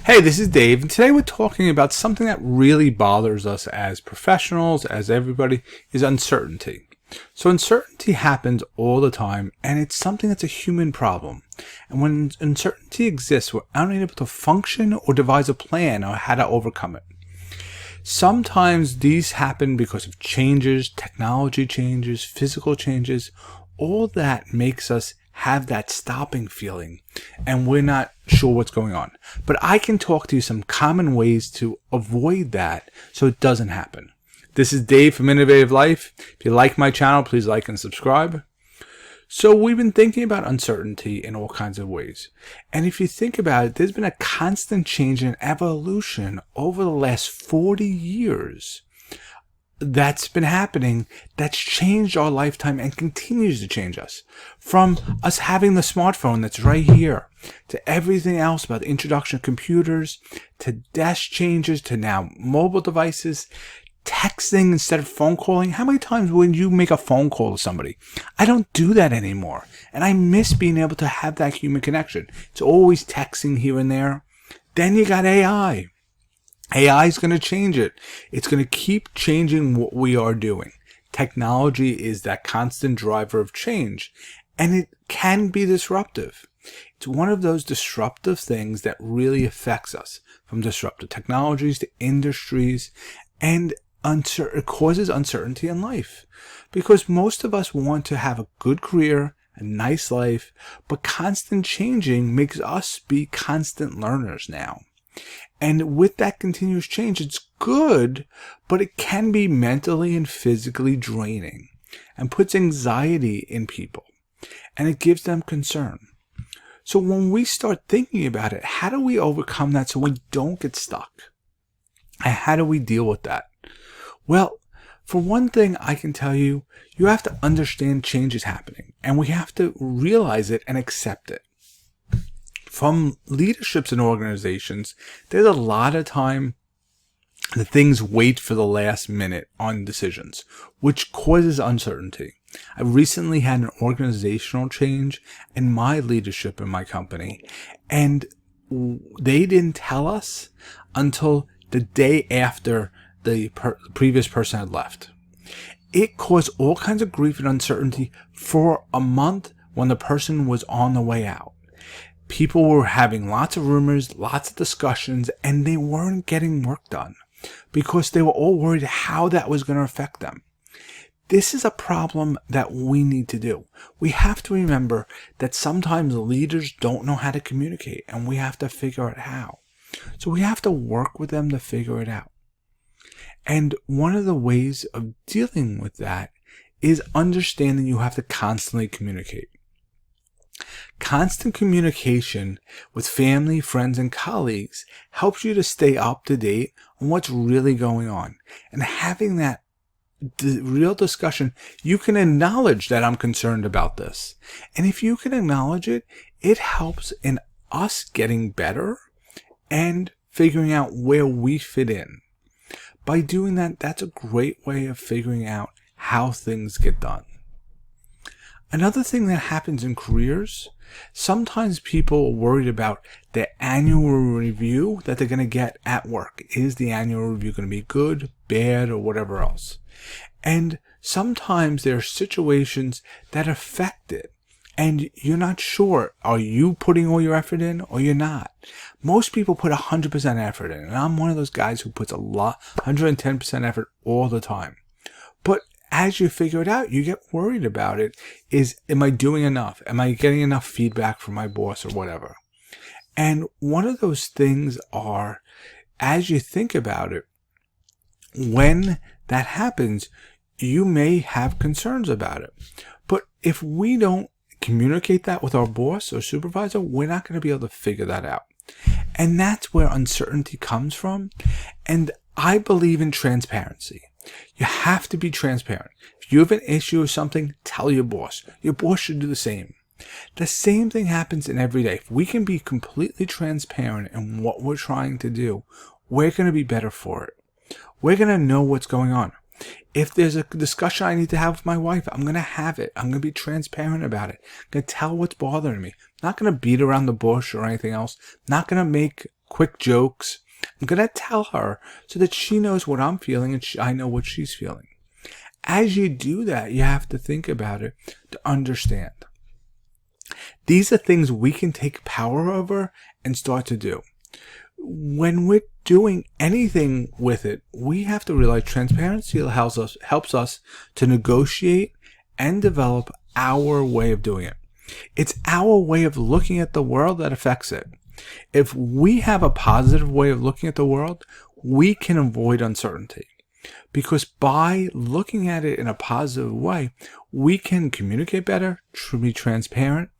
Hey, this is Dave, and today we're talking about something that really bothers us as professionals, as everybody, is uncertainty. So uncertainty happens all the time, and it's something that's a human problem. And when uncertainty exists, we're unable to function or devise a plan on how to overcome it. Sometimes these happen because of changes, technology changes, physical changes. All that makes us have that stopping feeling and we're not sure what's going on. But I can talk to you some common ways to avoid that so it doesn't happen. This is Dave from Innovative Life. If you like my channel, please like and subscribe. So we've been thinking about uncertainty in all kinds of ways. And if you think about it, there's been a constant change in evolution over the last 40 years. That's been happening, that's changed our lifetime and continues to change us. From us having the smartphone that's right here, to everything else about the introduction of computers, to desk changes, to now mobile devices, texting instead of phone calling. How many times when you make a phone call to somebody? I don't do that anymore. And I miss being able to have that human connection. It's always texting here and there. Then you got AI. AI is going to change it. It's going to keep changing what we are doing. Technology is that constant driver of change, and it can be disruptive. It's one of those disruptive things that really affects us, from disruptive technologies to industries, and it causes uncertainty in life. Because most of us want to have a good career, a nice life, but constant changing makes us be constant learners now. And with that continuous change, it's good, but it can be mentally and physically draining and puts anxiety in people, and it gives them concern. So when we start thinking about it, how do we overcome that so we don't get stuck? And how do we deal with that? Well, for one thing, I can tell you, you have to understand change is happening, and we have to realize it and accept it. From leaderships and organizations, there's a lot of time that things wait for the last minute on decisions, which causes uncertainty. I recently had an organizational change in my leadership in my company, and they didn't tell us until the day after the previous person had left. It caused all kinds of grief and uncertainty for a month when the person was on the way out. People were having lots of rumors, lots of discussions, and they weren't getting work done because they were all worried how that was going to affect them. This is a problem that we need to do. We have to remember that sometimes leaders don't know how to communicate, and we have to figure out how. So we have to work with them to figure it out. And one of the ways of dealing with that is understanding you have to constantly communicate. Constant communication with family, friends, and colleagues helps you to stay up to date on what's really going on. And having that real discussion, you can acknowledge that I'm concerned about this. And if you can acknowledge it, it helps in us getting better and figuring out where we fit in. By doing that, that's a great way of figuring out how things get done. Another thing that happens in careers, sometimes people are worried about the annual review that they're going to get at work. Is the annual review going to be good, bad, or whatever else? And sometimes there are situations that affect it, and you're not sure. Are you putting all your effort in, or you're not? Most people put 100% effort in, and I'm one of those guys who puts 110% effort all the time. But as you figure it out, you get worried about it. Am I doing enough? Am I getting enough feedback from my boss or whatever? And one of those things are, as you think about it, when that happens, you may have concerns about it. But if we don't communicate that with our boss or supervisor, we're not going to be able to figure that out. And that's where uncertainty comes from. And I believe in transparency. You have to be transparent. If you have an issue or something, tell your boss. Your boss should do the same. The same thing happens in every day. If we can be completely transparent in what we're trying to do, we're going to be better for it. We're going to know what's going on. If there's a discussion I need to have with my wife, I'm going to have it. I'm going to be transparent about it. I'm going to tell what's bothering me. I'm not going to beat around the bush or anything else. I'm not going to make quick jokes. I'm going to tell her so that she knows what I'm feeling and I know what she's feeling. As you do that, you have to think about it to understand. These are things we can take power over and start to do. When we're doing anything with it, we have to realize transparency helps us to negotiate and develop our way of doing it. It's our way of looking at the world that affects it. If we have a positive way of looking at the world, we can avoid uncertainty. Because by looking at it in a positive way, we can communicate better, be transparent,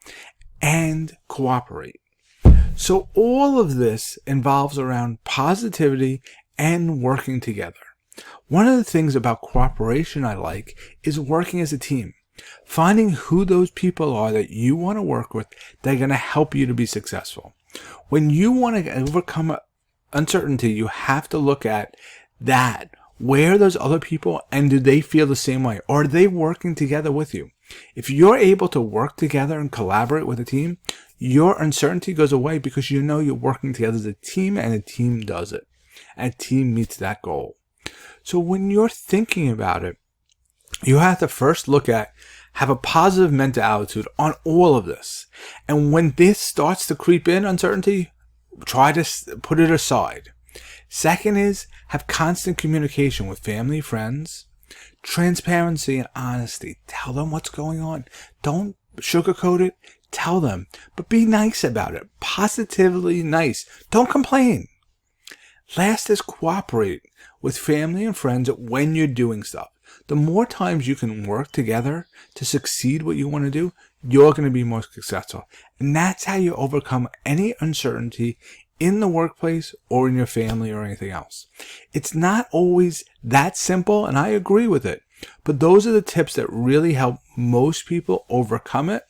and cooperate. So all of this involves around positivity and working together. One of the things about cooperation I like is working as a team. Finding who those people are that you want to work with that are going to help you to be successful. When you want to overcome uncertainty, you have to look at that. Where are those other people, and do they feel the same way? Or are they working together with you? If you're able to work together and collaborate with a team, your uncertainty goes away because you know you're working together as a team, and a team does it. And a team meets that goal. So when you're thinking about it, you have to first have a positive mental attitude on all of this. And when this starts to creep in, uncertainty, try to put it aside. Second is have constant communication with family, friends, transparency and honesty. Tell them what's going on. Don't sugarcoat it. Tell them, but be nice about it. Positively nice. Don't complain. Last is cooperate with family and friends when you're doing stuff. The more times you can work together to succeed what you want to do, you're going to be more successful. And that's how you overcome any uncertainty in the workplace or in your family or anything else. It's not always that simple, and I agree with it. But those are the tips that really help most people overcome it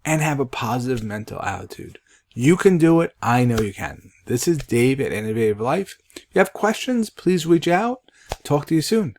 and have a positive mental attitude. You can do it. I know you can. This is Dave at Innovative Life. If you have questions, please reach out. Talk to you soon.